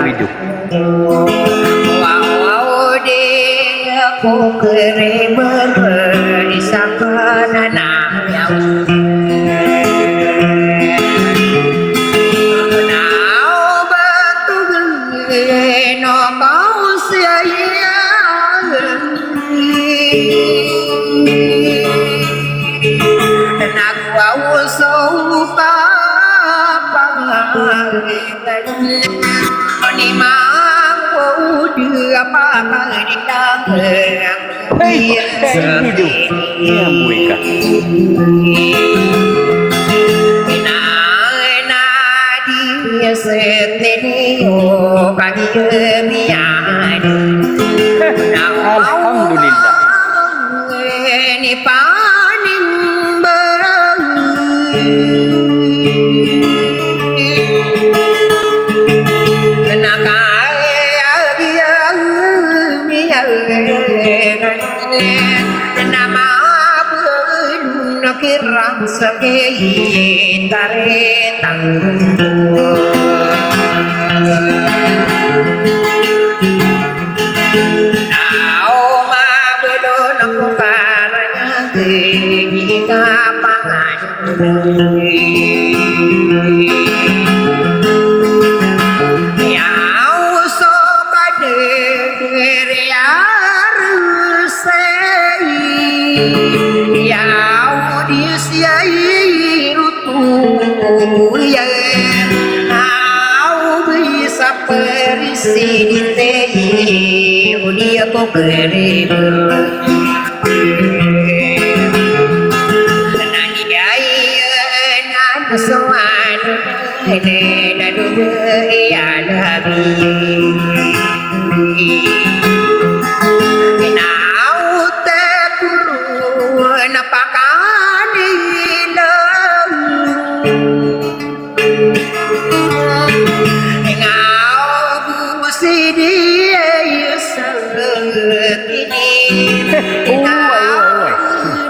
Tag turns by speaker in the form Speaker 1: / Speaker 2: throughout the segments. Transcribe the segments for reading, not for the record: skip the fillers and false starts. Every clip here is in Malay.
Speaker 1: hidup.
Speaker 2: Wow dia ku kere berberi sakanana yang nau batu no kau sia nak wau sopa ni mau đưa ba đi đang
Speaker 1: Hei, hidup. Ya, Muika.
Speaker 2: Dia setenio bagi mian.
Speaker 1: Alhamdulillah.
Speaker 2: Ni panim berang. Nama kirang sakit taretang Nao ma bedon aku karanya jika pangan Yau so kader ya rusei Yau disiai rutu ya Nau bisa perisi di tehi Dia kok keribu Nani daya nana soan Nena duga ya nabi Nau tepuru napakan ilang Ngau gusi dia setini Ngau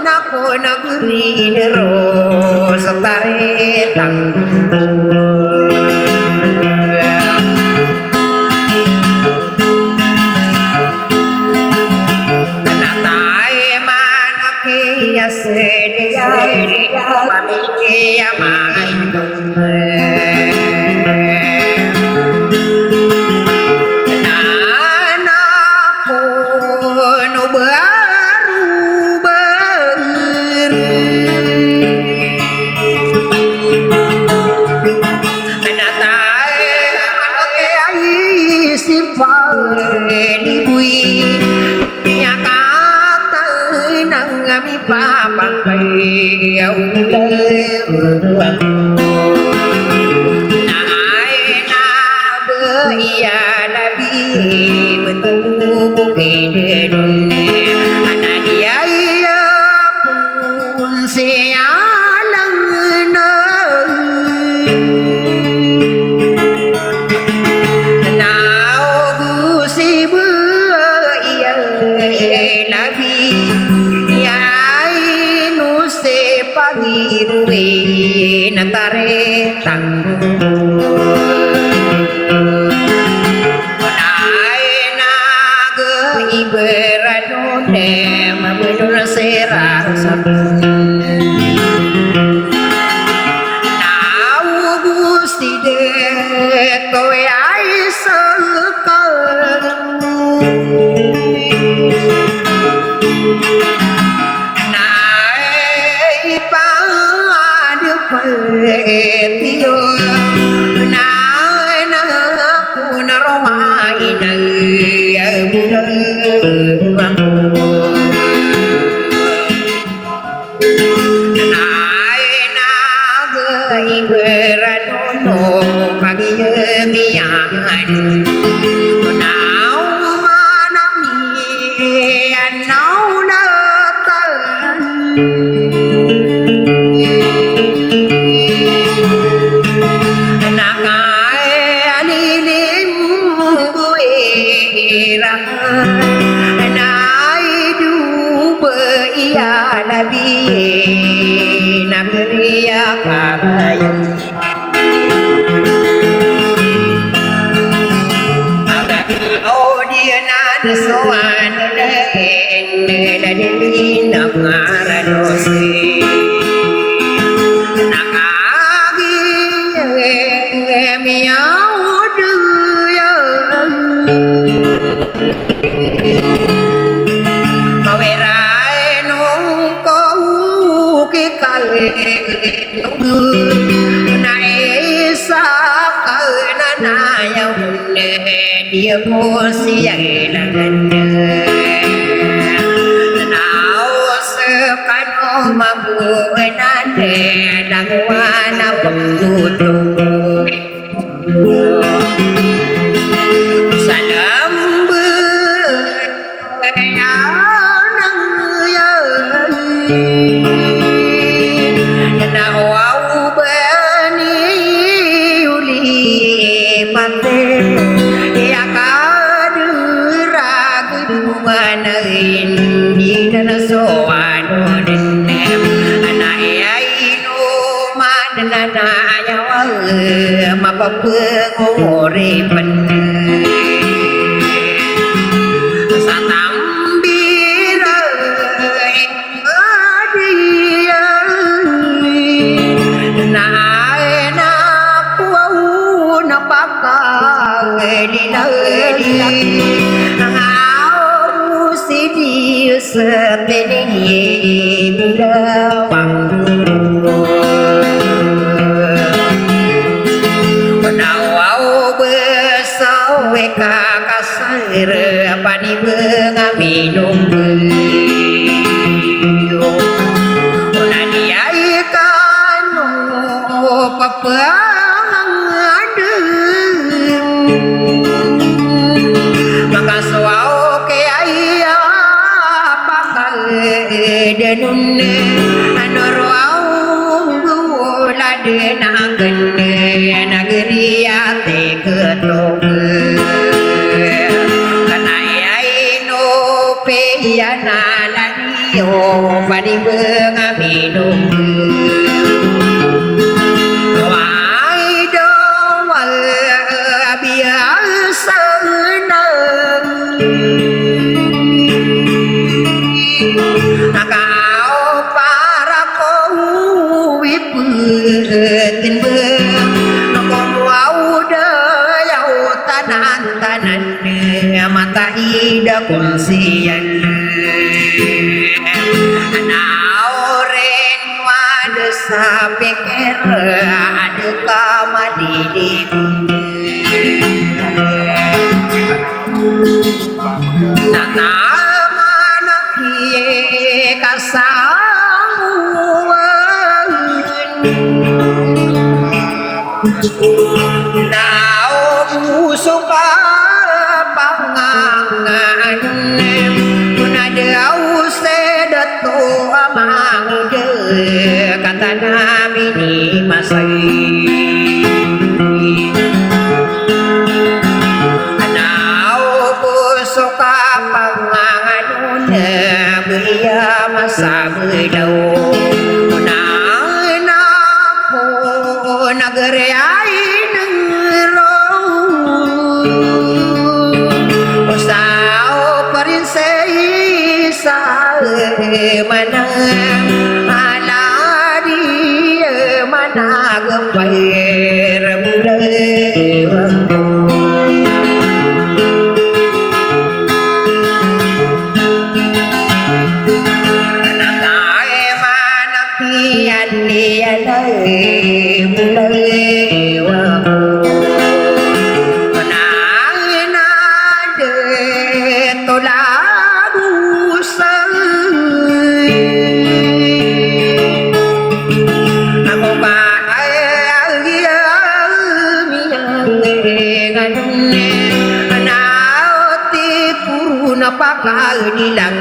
Speaker 2: naku negeri deros taretang Sedia pamikir mai Anakku nu baru ber Anak tae pakai ai sifat dibui Ngami papang kaya ulang Naai na beia nabi Bentuk keden Anak dia ia pun sialang Nau gusi beia nabi Pagi natare tanggung Nae naga iberanone mabedul serah Nau gusti de kowe ai sekal Tio na ku na romai na bulan na gai berano pagi mian nau manami nau natal Nagriya kabayan Dia musi yang nau sekano mampu nade nangwana pengutu salam Penguripan Satambira Adia Naena Puau Napaka Dinadi Ngau Sidi Seteni Bidawang kasar pani bengaminum unani aikano papangade makaswao ke aya pakal denunne anorwao bulade nagenne nagriate ketong yana laniyo mani bengaminum wai do wal biasa nakau para kau wiputin beng nokomu de yau tanan mata ida kunsian nauren wade sapikir adu kamadidi nana mana kie kasamuan nau musuka kata nabi ni masai anau pusuka panganun beria masa bedau na po nagare ai nero usau parinsei sa mana nagam bayar budaya nakai mana kian dia lagi budaya menang nade tolagu pakal dilang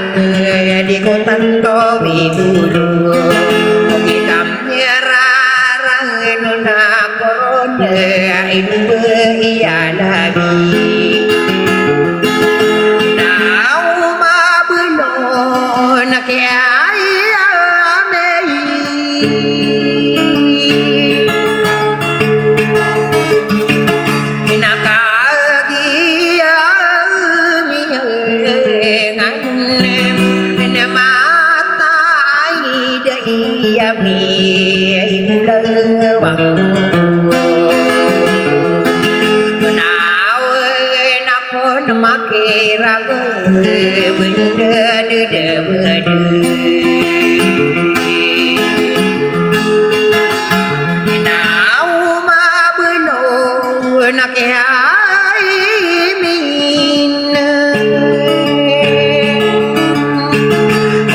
Speaker 2: di kotan tobi dulu mengikam nyerarang nona korona ibu iya nabi nau ma belon kiai amei ngăn mata đây mi lơ bằng nào nắp phun mắc ra bên đưa nào mà bữa nô nắp ai min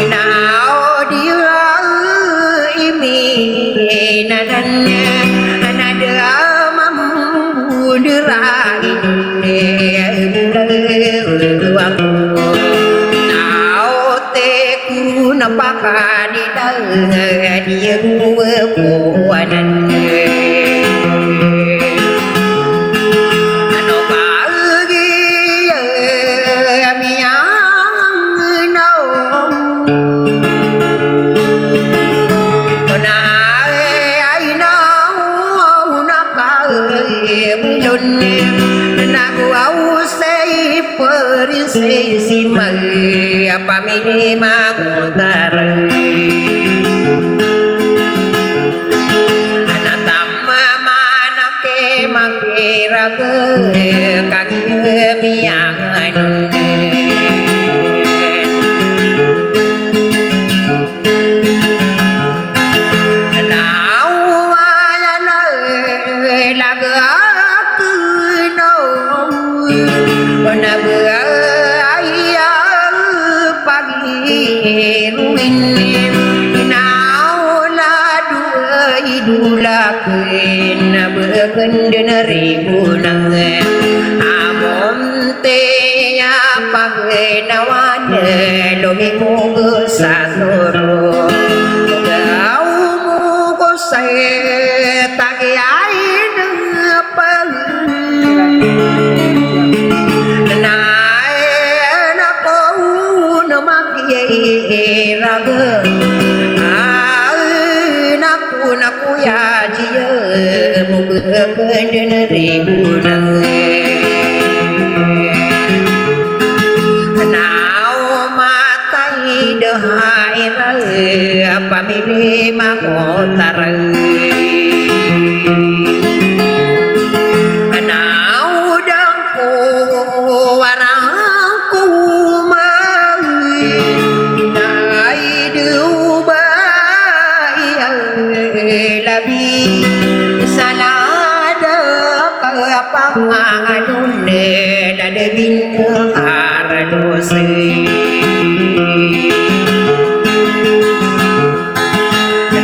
Speaker 2: nào đi mi na dan na đưa mắm đưa ra nào tê cu na baka đi đâu đi của nan nó cả ghi mi ăn nâu ai nó cả lun na gua sei per sei si mai apa mi ma gutar ana tamma mana ke makira ke kan mi angan na bữa ai pagi ruin nào là đua là quên bữa gần đến ribu nang amom te ya pagi nawan lo mi mo sa soro gau mo ko sai ta ai nang pa raga naku ya jia muga kenden ribu nang nào matai dehai ra pamili makotar nào đang ku warangku salada panganun la devin aradosi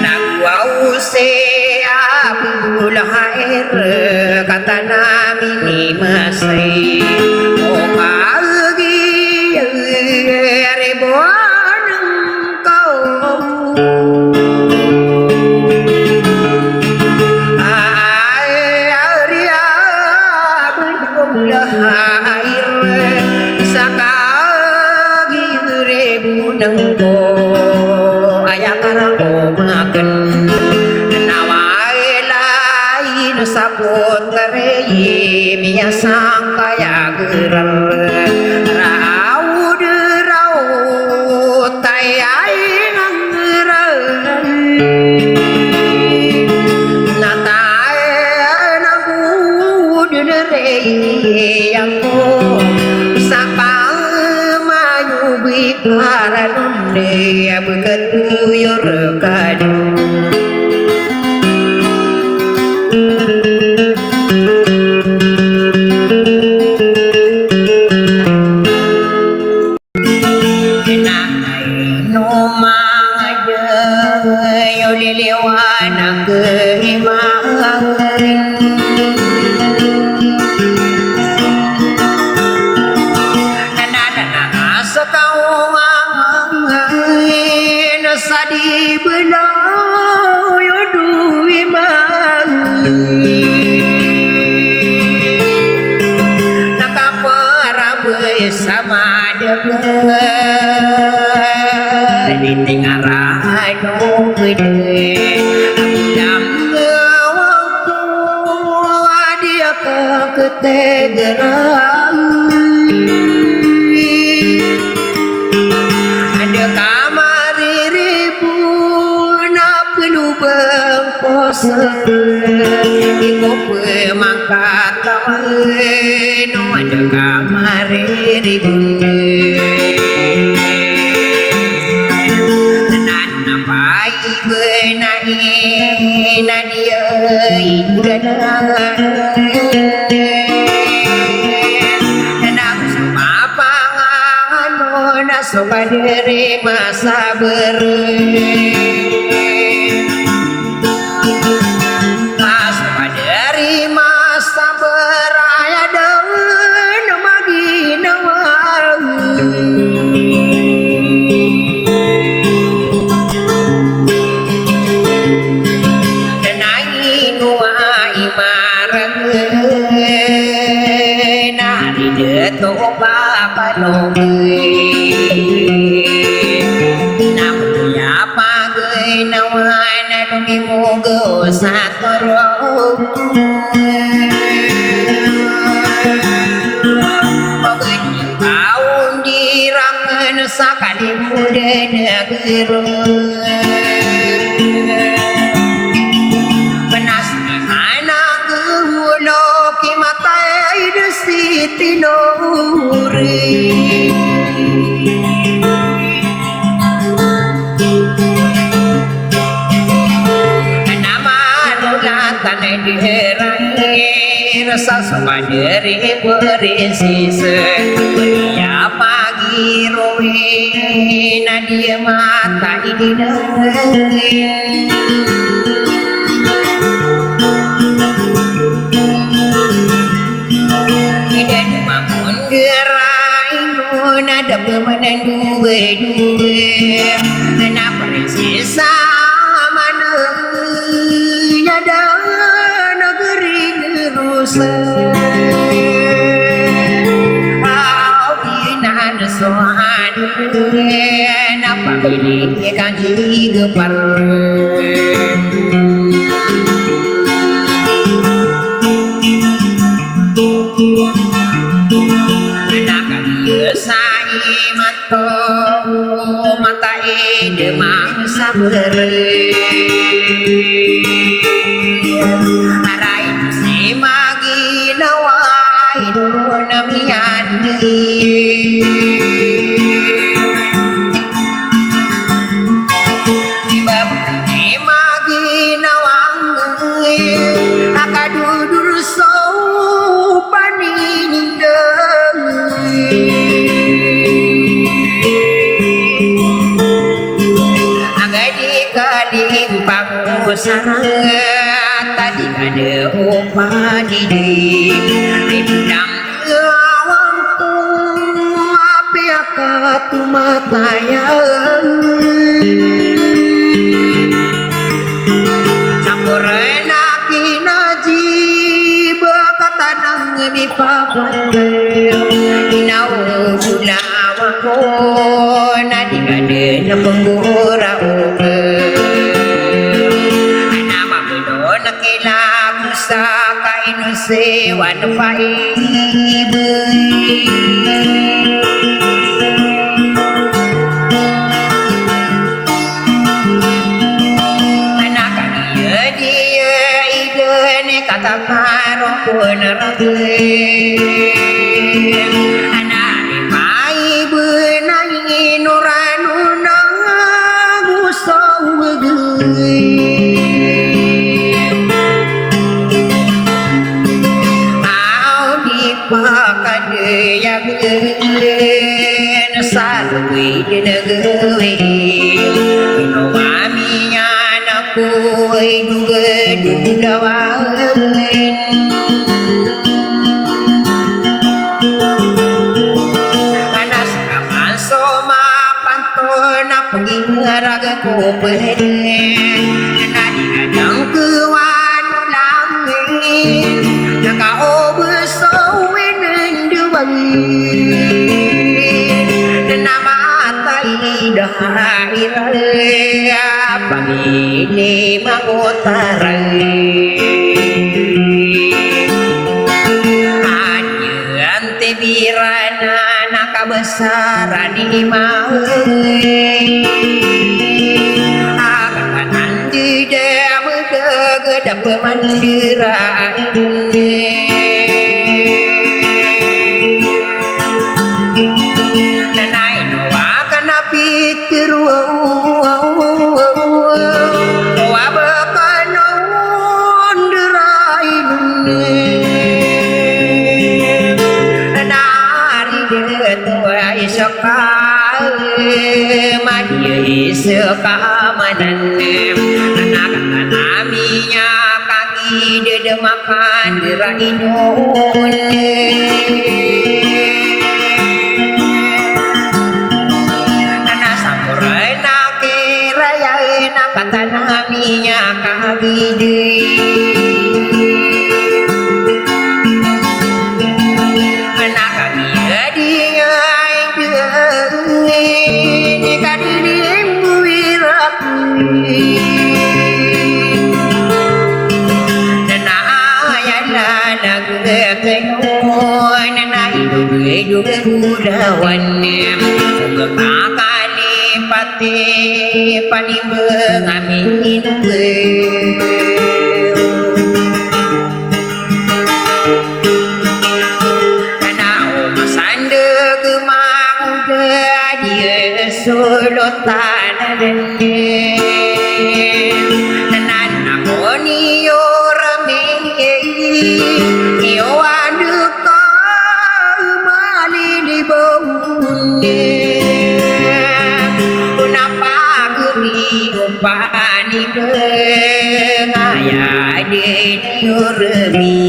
Speaker 2: nagwau se abul hair kata nami masai o pagi rebon kau nang ko ayakara ko makan nawai lain sapot karei miya sang kaya geral raud raud tai ai nang geral natai nagu rei yang ko sapa Karanunde abgatu yorkadu Enai no maja yolelewana keimarin sadi belau yodu imang nakaparabe sama dengan di tengah rano gede jam waktu dia ketegeran Iku pemangkat no ada kamari nan napai benai nadia idana nang sumapangan nona sobadere masa dari masa beraya dan magina denai nuwa imaran nari deto bapa namanya pagai nawana demi mogo satoro tahun dirangan sakali muda negeri benas anak gulo kimatai desi tinuri rasa samadari berisi ya pagi rohi nadia mata ini tidak mamun gerai nada bermanan dua kenapa sisa mana ada Audinan sohan napa ini kanji gepar anak sai mato mata ide mangsa beri nawai dona miandi bab magi nawang akadudur so paninda agadi kadim pangusana tadi ada upah di rindang waktu api akatu matanya campur naki najib kata nang di pakai inau guna wako nadi ada penggura nakilabu sa kainu sewan paibu anak dia ide kata karo pun ragu anak paibu nai nuranu nangu sawegi yang sarwi di negeri no maminya anakku juga dudawan panas kapan soma pantona pengingraga ko pede nadi kadang kuan langit nakao beso nama tai dahai pagini mangotarai ante birana nakabesaran di mau agak nanti dia dapat mendirai nanai noa kana pikir wa bakana ndirai nari de tua isaka madi isaka manan anak anaminya kaki de makan ndirai nun kata naminya kabide anak kami dia ini kadirim buirakui dan ayah nak kekenyuan dan hidup budawan kekakali pati pani mengamin karena sande gemang dia solotan dan aku ni orang yo adu ka mali di bawunnya pani ngaya de nurmi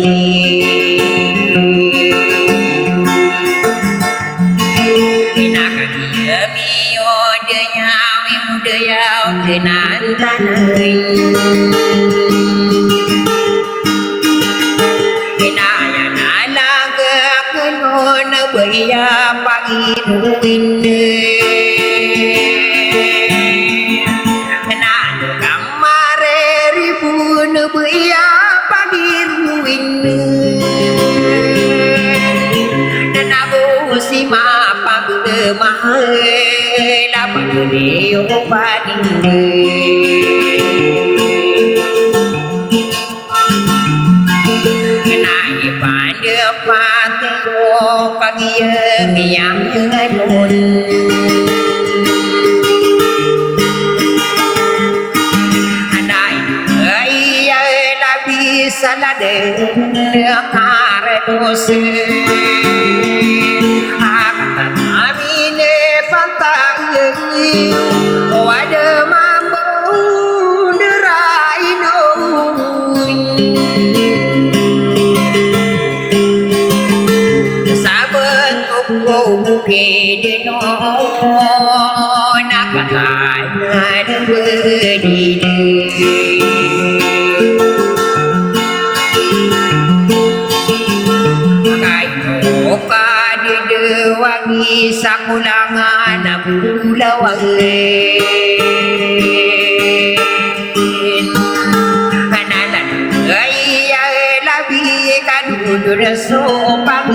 Speaker 2: inakan mi odenya wi mudaya kenan tanai inaya nalaga kenon beya pagi ruinde buya pagi ruin dan aku si mapa gemai dapat beliau pagi kenai pada pagi yang ngadun salade karedosi akan amine pantai wade mambo derai no saben ko kede no nakatai ngade wangi sakulangan abulawain kanalan gaya labi kadudur sopang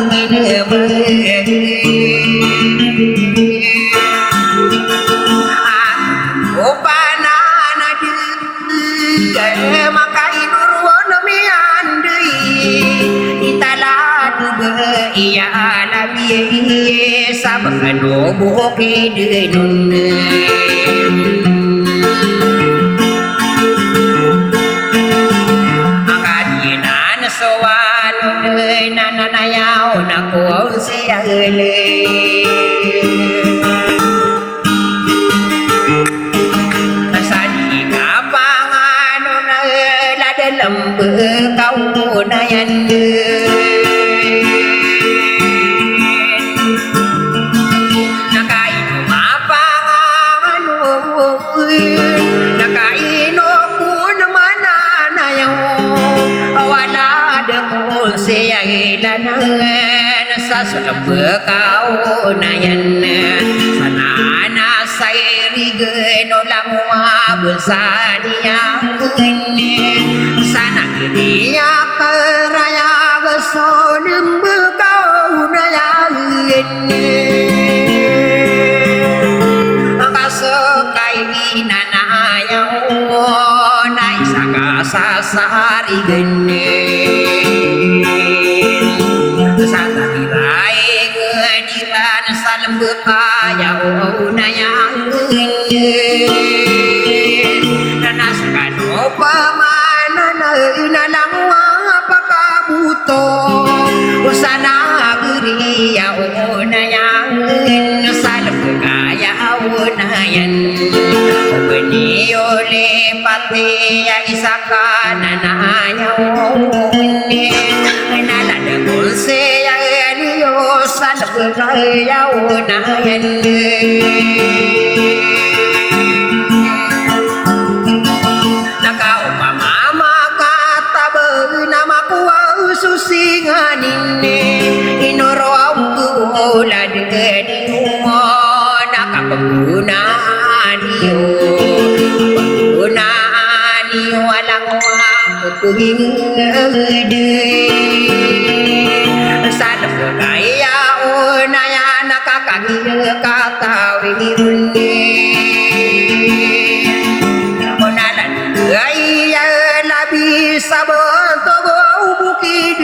Speaker 2: opanana de makai nurwono miandei italadu iya labi sabano boke de nun akadinan sowan nananayaw nako siya asadi kapangan la dalam kau nayan nakaino kun mana na yo wala de kun siya ilanan sa sulap kau nayan sanana sairi no lamwa bersania sana dia keraya besonem kau nayan nanayaw na isa ka sa sari genin satari rai ngediran salem bekaya unayang nanas kano pamanana inalang pakabuto usana geriya unayang salem bekaya unayan Beniole patia isakana nayaw nalada kulse yan yo salapagayaw nayan nakaupamama kataba namakuwa susinganin inoro ang kulad gediyo nakapagpunaan niyo pagpunaan niyo walang wakutuging sana kaya o na yan nakakagkakawin o nalalagay labi sa bantogo bukid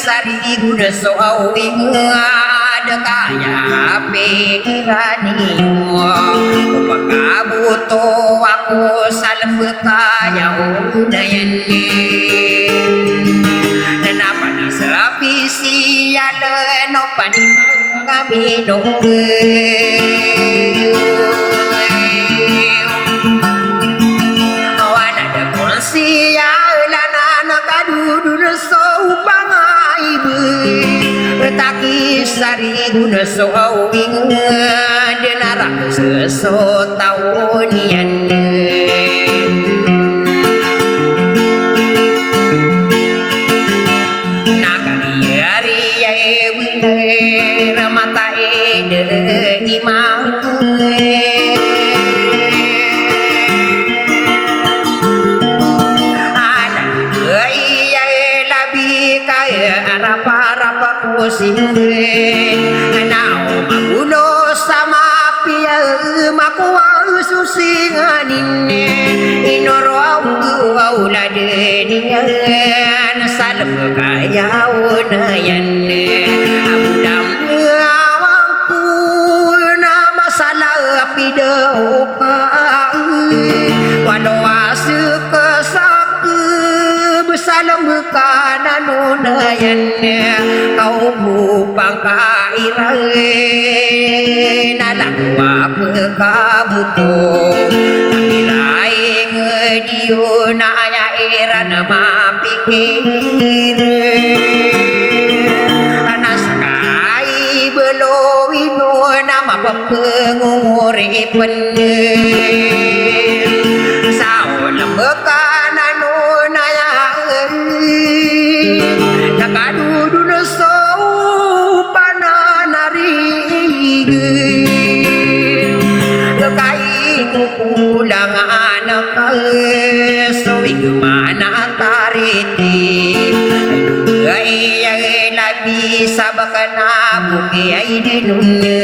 Speaker 2: sari guna soawing ada kaya pikiran niyo pagkabuto ako sa lambekaya unayan nanapani sa pisiyala no panimang kami wala na kung siya lana nakadudun sa upang Taki sari guna soawing denara sesotawonian nakaliari yae ramatae de imang Nao magulo sa mapia makuha susinganin inoro ang guwala denian sa lagaya unayan abdam awang ku na masalah pidaw ka walo asuka salam bukan unayan kau bupang kairai nalakwa pekabuto nilai ngediyo na era na mapikir anasakai belowino na mapapengumuripan sao lambekan nakadudu na so pananarig kain kulang anak so igmana tariti ay labi sa bakana buki ay dinunye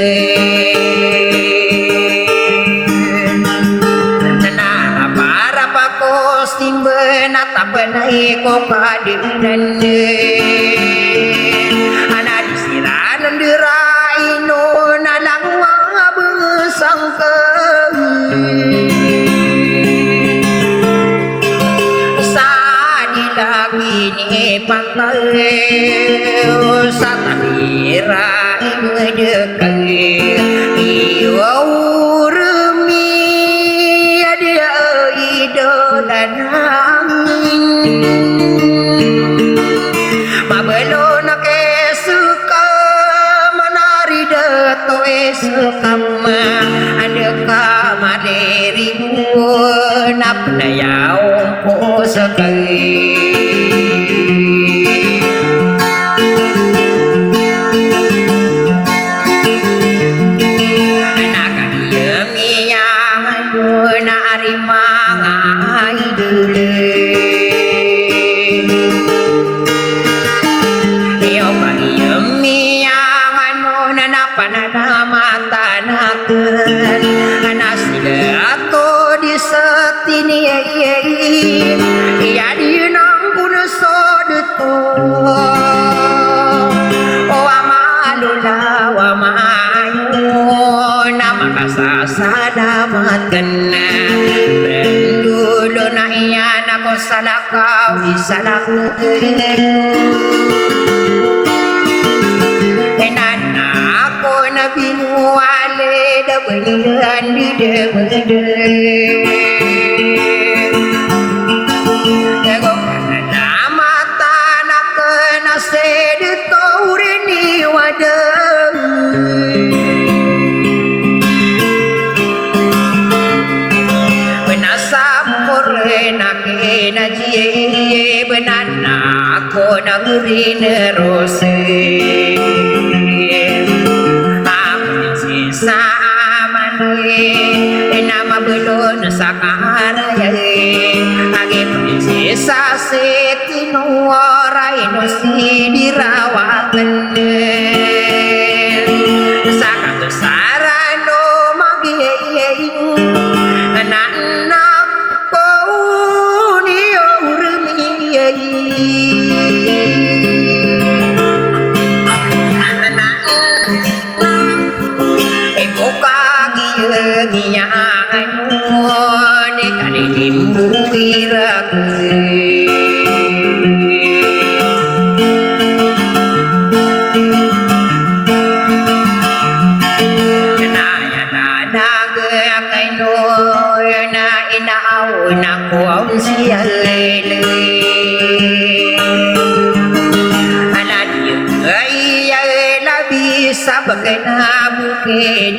Speaker 2: Simben atapanay ko kadinan ana disiranan dirai no nalang mga besang ke sa dilagi ni pantai sa takira ingedekay iwaw mabelo na kesuka manari dato esukama ada kamaderi nap nayaw po sakay pananamatan akan anas selamatkan dulu na iyan ako sa lakaw isalang ako na binuwali da balian di demede ego nalamatan ako na sedito rin iwaday benasampore na kinajiye benana ako nang rinerose sa amane nama belon sa kaharaye age prinsesa setino oray no si dirawatan sa katusarano magiyeng anak ko ni urmiyeng ni kanilimbu iraku naya nanaga kaino na inaaw na ko ang siyale alat yung ay labi sa bagay na bukid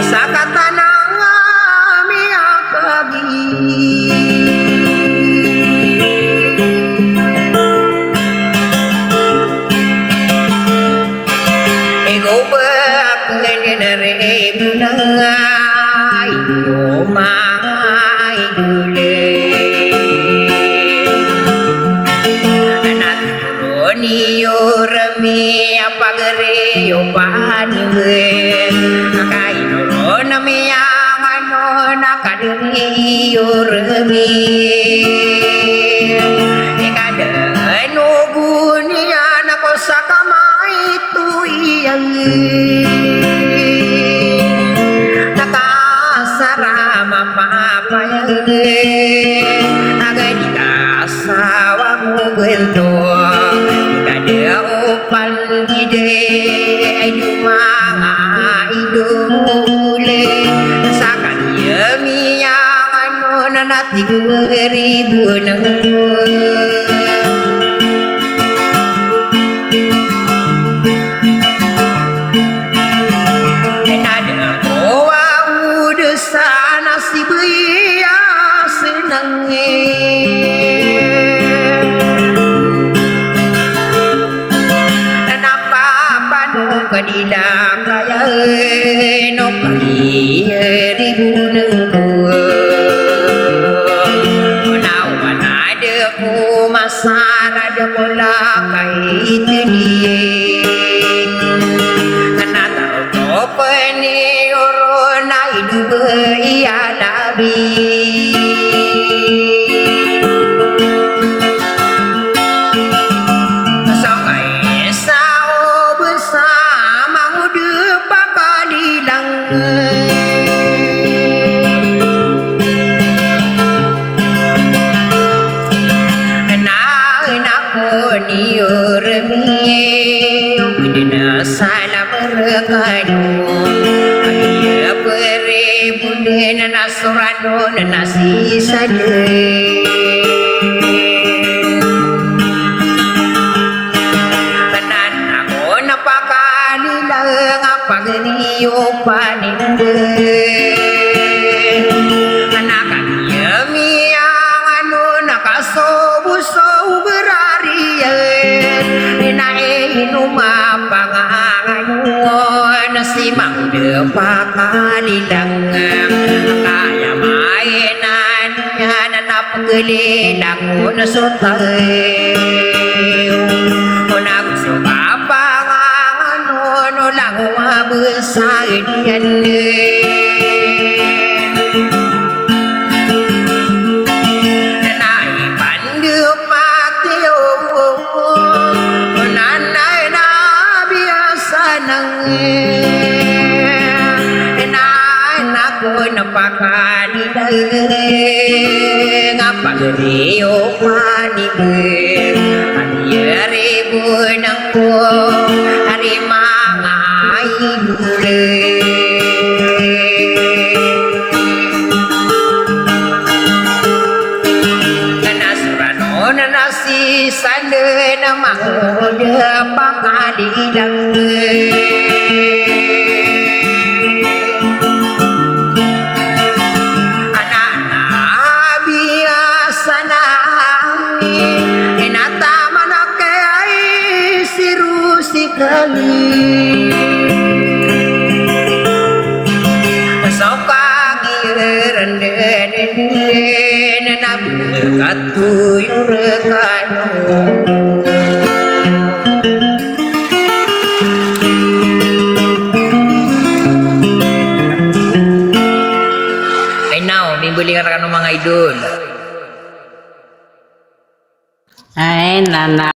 Speaker 2: sa katanang aming kagi ego ba kenere bunay umay dule anak roni orami apagare opaniwe nakadiri urmi ikada nubunia nako sakamai tu iyang nakasarama papayag agay dikasawa mo gwento ikada upal gide ay mga idole nanati ribu nang nada doa udah sana si beya senang kenapa panu kadilang kaya no kali ribu nang masara de bola kai tini kanata to pani orona idu iya labi sakai sao bersama udah pakadilang ni urmiye bidina salam rekadu ayya pere budena nasrano nasi sade kanan ako napakali lang apagniyo paninde anakan yami ano nakasobuso pangangayon si mang pakalilang kaya mainan niya na napagalilang na sotay unang suka pangangayon lang mabusay yan napakani ngapa geriyo pani hari bunang ko hari mangai dule nasi sande namang dia pangadi dang anak biasa nami inata manake ai siru sikali sokagi rende katuyur kanu ay now bibili ka mga idol
Speaker 3: Ay, nana.